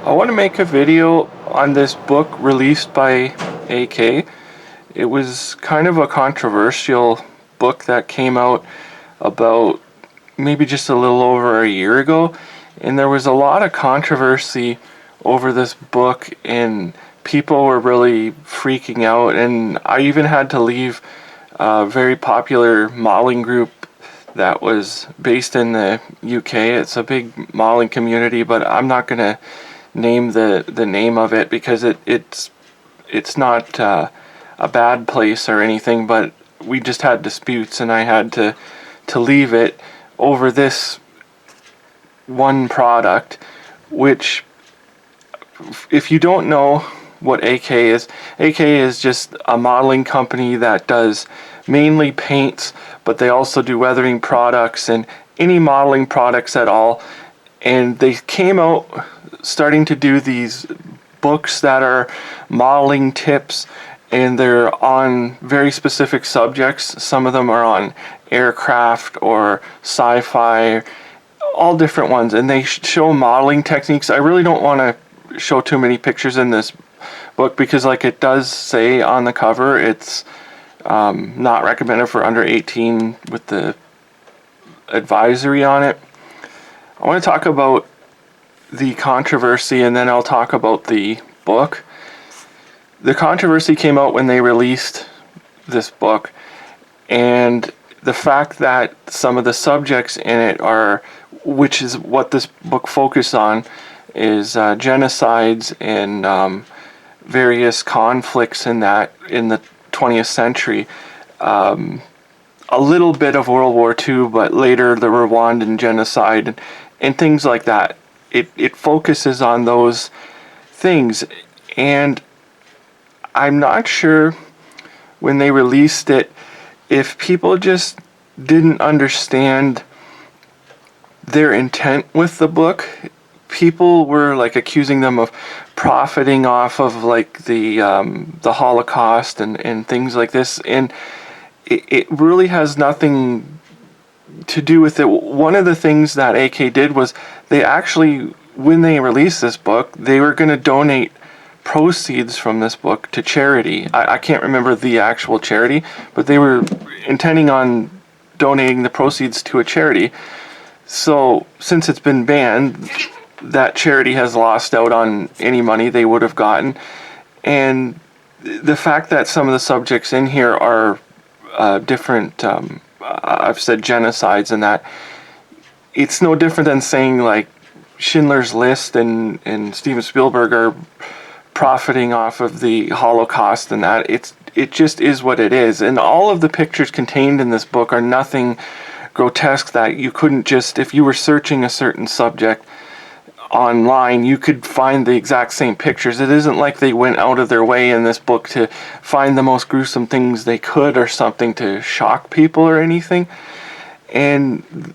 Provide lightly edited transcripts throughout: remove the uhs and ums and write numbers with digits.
I want to make a video on this book released by AK. It was kind of a controversial book that came out about maybe just a little over a year ago, and there was a lot of controversy over this book, and people were really freaking out, and I even had to leave a very popular modeling group that was based in the UK. It's a big modeling community, but I'm not going to name the name of it because it's not a bad place or anything, but we just had disputes and I had to leave it over this one product, which, if you don't know what AK is just a modeling company that does mainly paints, but they also do weathering products and any modeling products at all. And they came out starting to do these books that are modeling tips, and they're on very specific subjects. Some of them are on aircraft or sci-fi, all different ones, and they show modeling techniques. I really don't want to show too many pictures in this book because, like it does say on the cover, it's not recommended for under 18 with the advisory on it. I want to talk about the controversy, and then I'll talk about the book. The controversy came out when they released this book, and the fact that some of the subjects in it are, which is what this book focused on, is genocides and various conflicts in the 20th century. A little bit of World War II, but later the Rwandan genocide and things like that. It focuses on those things, and I'm not sure when they released it if people just didn't understand their intent with the book. People were like accusing them of profiting off of like the Holocaust and things like this, and it really has nothing to do with it. One of the things that AK did was they actually, when they released this book, they were going to donate proceeds from this book to charity. I can't remember the actual charity, but they were intending on donating the proceeds to a charity. So since it's been banned, that charity has lost out on any money they would have gotten. And the fact that some of the subjects in here are different, I've said genocides and that, it's no different than saying like Schindler's List and Steven Spielberg are profiting off of the Holocaust and that. It just is what it is. And all of the pictures contained in this book are nothing grotesque that you couldn't just, if you were searching a certain subject online, you could find the exact same pictures. It isn't like they went out of their way in this book to find the most gruesome things they could or something to shock people or anything. And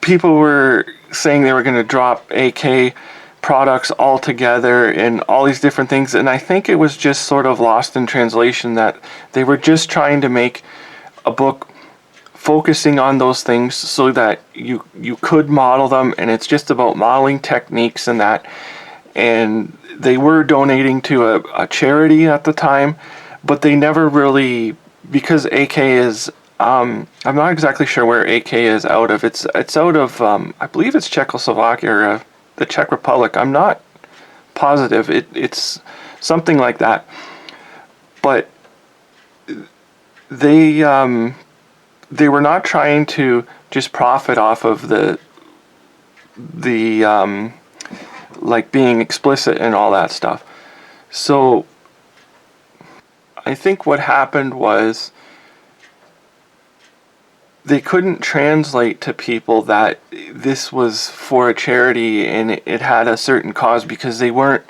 people were saying they were going to drop AK products altogether and all these different things, and I think it was just sort of lost in translation that they were just trying to make a book focusing on those things so that you could model them, and it's just about modeling techniques and that. And they were donating to a charity at the time, but they never really, because AK is I'm not exactly sure where AK is out of. It's out of I believe it's Czechoslovakia or the Czech Republic. I'm not positive. It's something like that. But they were not trying to just profit off of the like being explicit and all that stuff. So I think what happened was they couldn't translate to people that this was for a charity and it had a certain cause because they weren't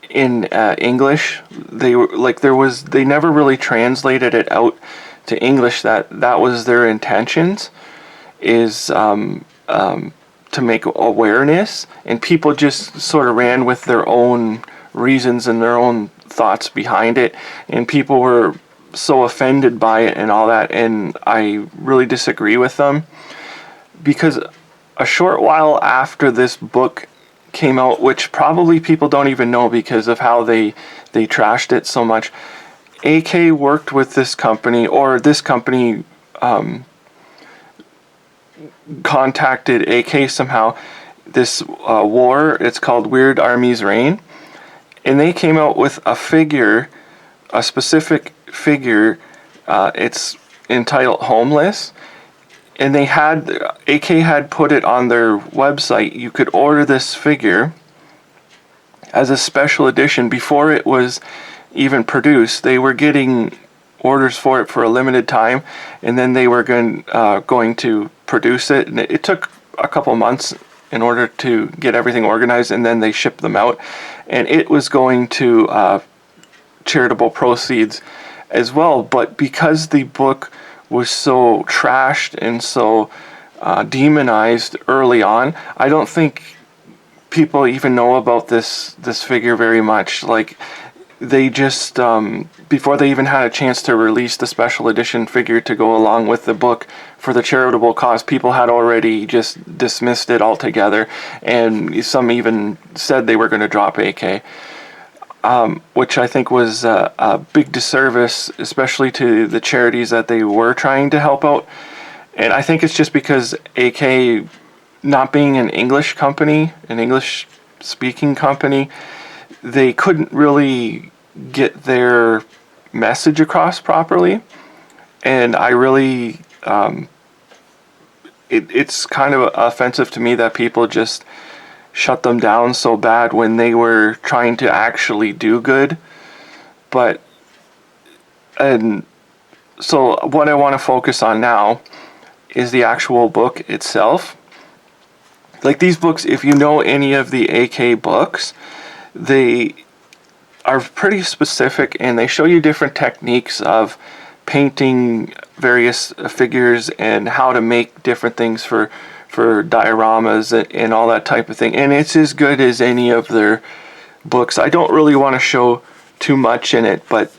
in English. They were like, they never really translated it out to English that was their intentions, is to make awareness, and people just sort of ran with their own reasons and their own thoughts behind it, and people were so offended by it and all that, and I really disagree with them, because a short while after this book came out, which probably people don't even know because of how they trashed it so much. AK worked with this company, or this company contacted AK somehow. This war, it's called Weird Army's Reign, and they came out with a figure, a specific figure. It's entitled Homeless, and they had AK had put it on their website. You could order this figure as a special edition before it was even produced. They were getting orders for it for a limited time, and then they were going to produce it, and it took a couple months in order to get everything organized, and then they shipped them out, and it was going to charitable proceeds as well. But because the book was so trashed and so demonized early on, I don't think people even know about this figure very much. Like, they just before they even had a chance to release the special edition figure to go along with the book for the charitable cause, people had already just dismissed it altogether, and some even said they were going to drop AK, which I think was a big disservice, especially to the charities that they were trying to help out. And I think it's just because AK, not being an English company, an English speaking company, they couldn't really get their message across properly. And I really, it's kind of offensive to me that people just shut them down so bad when they were trying to actually do good. But, and so what I want to focus on now is the actual book itself. Like, these books, if you know any of the AK books, they are pretty specific, and they show you different techniques of painting various figures and how to make different things for dioramas and all that type of thing. And it's as good as any of their books. I don't really want to show too much in it, but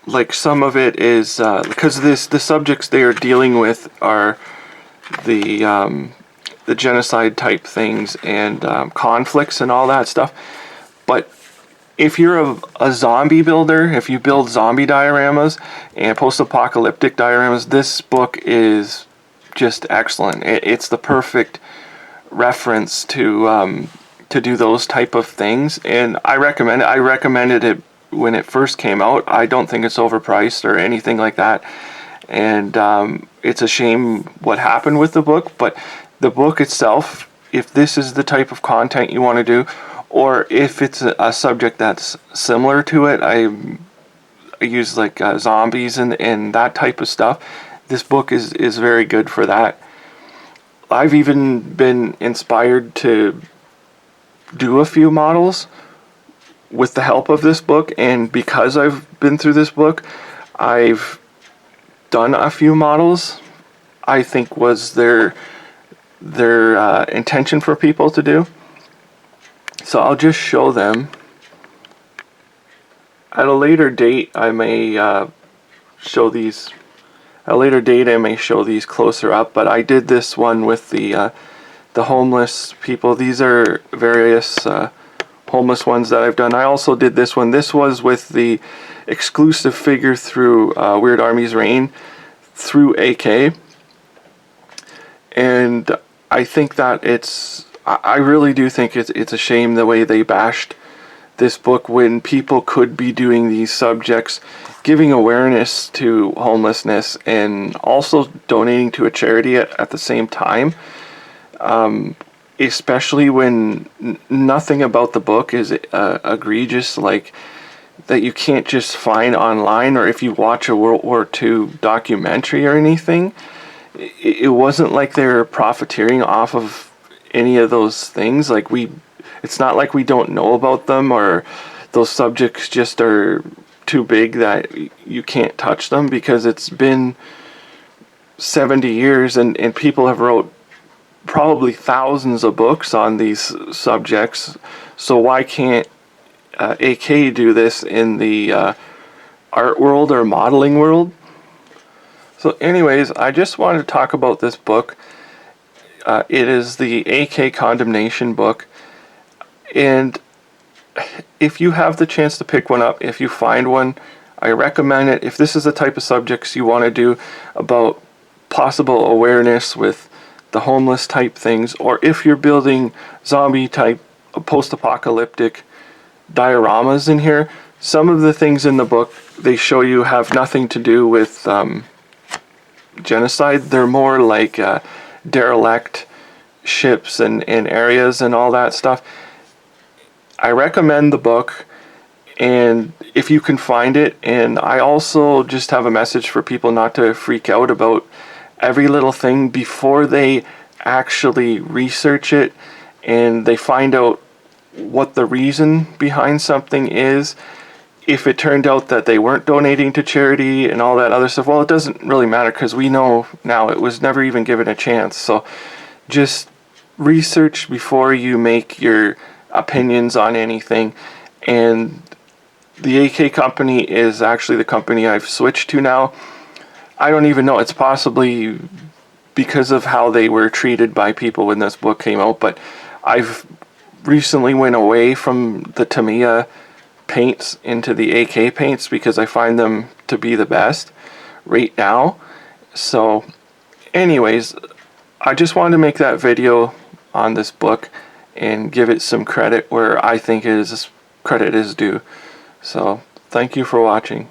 like, some of it is because the subjects they are dealing with are the genocide type things and conflicts and all that stuff. But if you're a zombie builder, if you build zombie dioramas and post-apocalyptic dioramas, this book is just excellent. It's the perfect reference to do those type of things, and I recommend it. I recommended it when it first came out. I don't think it's overpriced or anything like that, and it's a shame what happened with the book. But the book itself, if this is the type of content you want to do, or if it's a subject that's similar to it, I use like zombies and that type of stuff, this book is very good for that. I've even been inspired to do a few models with the help of this book, and because I've been through this book, I've done a few models I think was their intention for people to do. So I'll just show them. At a later date, I may show these. At a later date, I may show these closer up. But I did this one with the homeless people. These are various homeless ones that I've done. I also did this one. This was with the exclusive figure through Weird Army's Reign through AK. And I think that I really do think it's a shame the way they bashed this book when people could be doing these subjects, giving awareness to homelessness and also donating to a charity at the same time. Especially when nothing about the book is egregious, like that you can't just find online, or if you watch a World War II documentary or anything, it wasn't like they're profiteering off of any of those things. Like, it's not like we don't know about them, or those subjects just are too big that you can't touch them, because it's been 70 years and people have wrote probably thousands of books on these subjects. So why can't AK do this in the art world or modeling world? So anyways, I just wanted to talk about this book. It is the AK Condemnation book, and if you have the chance to pick one up, if you find one, I recommend it. If this is the type of subjects you want to do about possible awareness with the homeless type things, or if you're building zombie type post-apocalyptic dioramas in here, some of the things in the book they show you have nothing to do with genocide. They're more like derelict ships and areas and all that stuff. I recommend the book, and if you can find it. And I also just have a message for people not to freak out about every little thing before they actually research it and they find out what the reason behind something is. If it turned out that they weren't donating to charity and all that other stuff, well, it doesn't really matter, because we know now it was never even given a chance. So just research before you make your opinions on anything. And the AK company is actually the company I've switched to now. I don't even know, it's possibly because of how they were treated by people when this book came out, but I've recently went away from the Tamiya paints into the AK paints because I find them to be the best right now. So anyways, I just wanted to make that video on this book and give it some credit where I think credit is due. So thank you for watching.